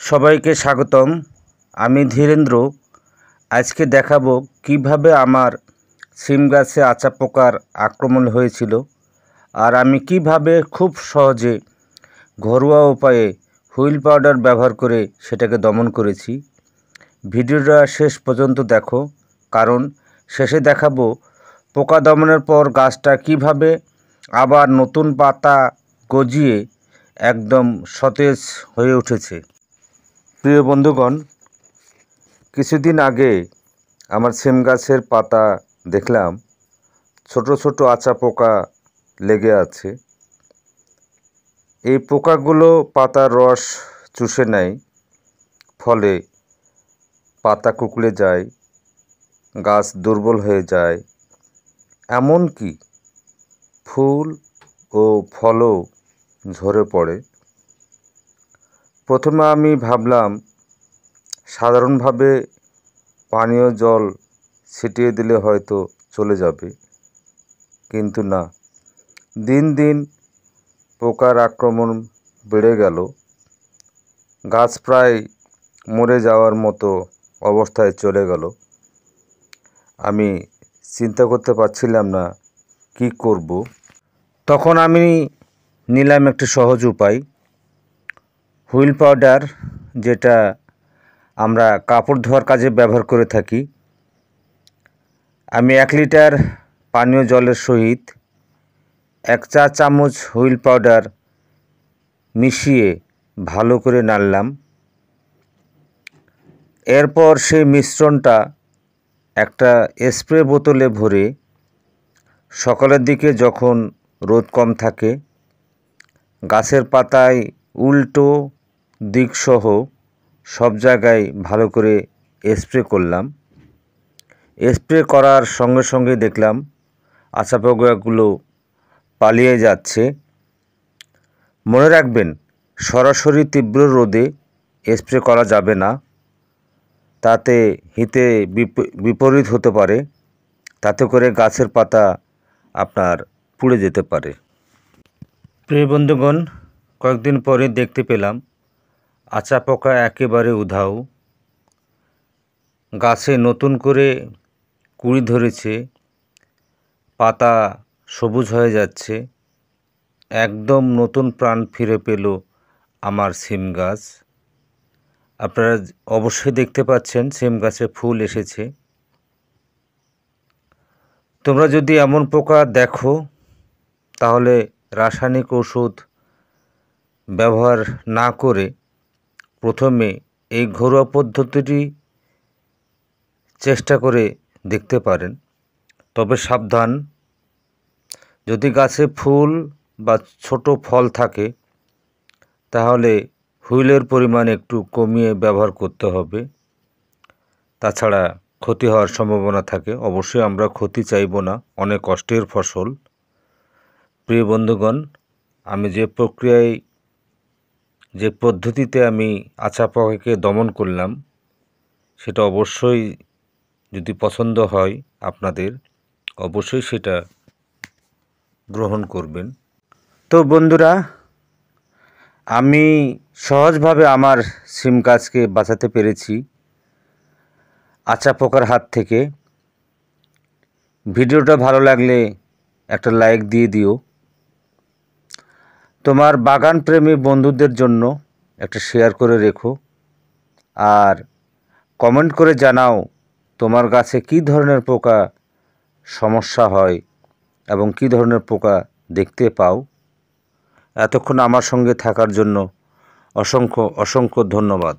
সবাইকে স্বাগতম। আমি ধীরেন্দ্র। আজকে দেখাবো কিভাবে আমার সিম গাছে আচা পোকার আক্রমণ হয়েছিল আর আমি কিভাবে খুব সহজে ঘরোয়া উপায়ে হুইল পাউডার ব্যবহার করে সেটাকে দমন করেছি। ভিডিওটা শেষ পর্যন্ত দেখো, কারণ শেষে দেখাবো পোকা দমনের পর গাছটা কিভাবে আবার নতুন পাতা গজিয়ে একদম সতেজ হয়ে উঠেছে। প্রিয় বন্ধুগণ, কিছুদিন আগে আমার সিম গাছের পাতা দেখলাম ছোট ছোট আচা পোকা লেগে আছে। এই পোকাগুলো পাতার রস চুষে নেয়, ফলে পাতা কুঁকড়ে যায়, গাছ দুর্বল হয়ে যায়, এমনকি ফুল ও ফলও ঝরে পড়ে। প্রথমে আমি ভাবলাম সাধারণভাবে পানীয় জল ছিটিয়ে দিলে হয়তো চলে যাবে, কিন্তু না, দিন দিন পোকার আক্রমণ বেড়ে গেল। গাছ প্রায় মরে যাওয়ার মতো অবস্থায় চলে গেল। আমি চিন্তা করতে পারছিলাম না কি করব। তখন আমি নিলাম একটি সহজ উপায়, হুইল পাউডার, যেটা আমরা কাপড় ধোয়ার কাজে ব্যবহার করে থাকি। আমি 1 লিটার পানীয় জলের সহিত 1 চা চামচ হুইল পাউডার মিশিয়ে ভালো করে নাড়লাম। এরপর সেই মিশ্রণটা একটা স্প্রে বোতলে ভরে সকালের দিকে যখন রোদ কম থাকে গাছের পাতায় উল্টো দিকসহ সব জায়গায় ভালো করে স্প্রে করলাম। স্প্রে করার সঙ্গে সঙ্গে দেখলাম আচা পোকাগুলো পালিয়ে যাচ্ছে। মনে রাখবেন, সরাসরি তীব্র রোদে স্প্রে করা যাবে না, তাতে হিতে বিপরীত হতে পারে। তাতে করে গাছের পাতা আপনার পুড়ে যেতে পারে। প্রিয় বন্ধুগণ, কয়েকদিন পরে দেখতে পেলাম আচা পোকা একেবারে উধাও। গাছে নতুন করে কুঁড়ি ধরেছে, পাতা সবুজ হয়ে যাচ্ছে, একদম নতুন প্রাণ ফিরে পেল আমার সিম গাছ। আপনারা অবশ্যই দেখতে পাচ্ছেন সিম গাছে ফুল এসেছে। তোমরা যদি এমন পোকা দেখো তাহলে রাসায়নিক ওষুধ ব্যবহার না করে প্রথমে এই ঘরোয়া পদ্ধতিটি চেষ্টা করে দেখতে পারেন। তবে সাবধান, যদি গাছে ফুল বা ছোট ফল থাকে তাহলে হুইলের পরিমাণ একটু কমিয়ে ব্যবহার করতে হবে, তাছাড়া ক্ষতি হওয়ার সম্ভাবনা থাকে। অবশ্যই আমরা ক্ষতি চাইব না, অনেক কষ্টের ফসল। প্রিয় বন্ধুগণ, আমি যে পদ্ধতিতে আমি আচা পোকাকে দমন করলাম সেটা অবশ্যই যদি পছন্দ হয় আপনাদের, অবশ্যই সেটা গ্রহণ করবেন। তো বন্ধুরা, আমি সহজভাবে আমার সিম গাছকে বাঁচাতে পেরেছি আচা পোকার হাত থেকে। ভিডিওটা ভালো লাগলে একটা লাইক দিয়ে দিও। তোমার বাগান প্রেমী বন্ধুদের জন্য একটা শেয়ার করে রেখো, আর কমেন্ট করে জানাও তোমার গাছে কী ধরনের পোকা সমস্যা হয় এবং কী ধরনের পোকা দেখতে পাও। এতক্ষণ আমার সঙ্গে থাকার জন্য অসংখ্য অসংখ্য ধন্যবাদ।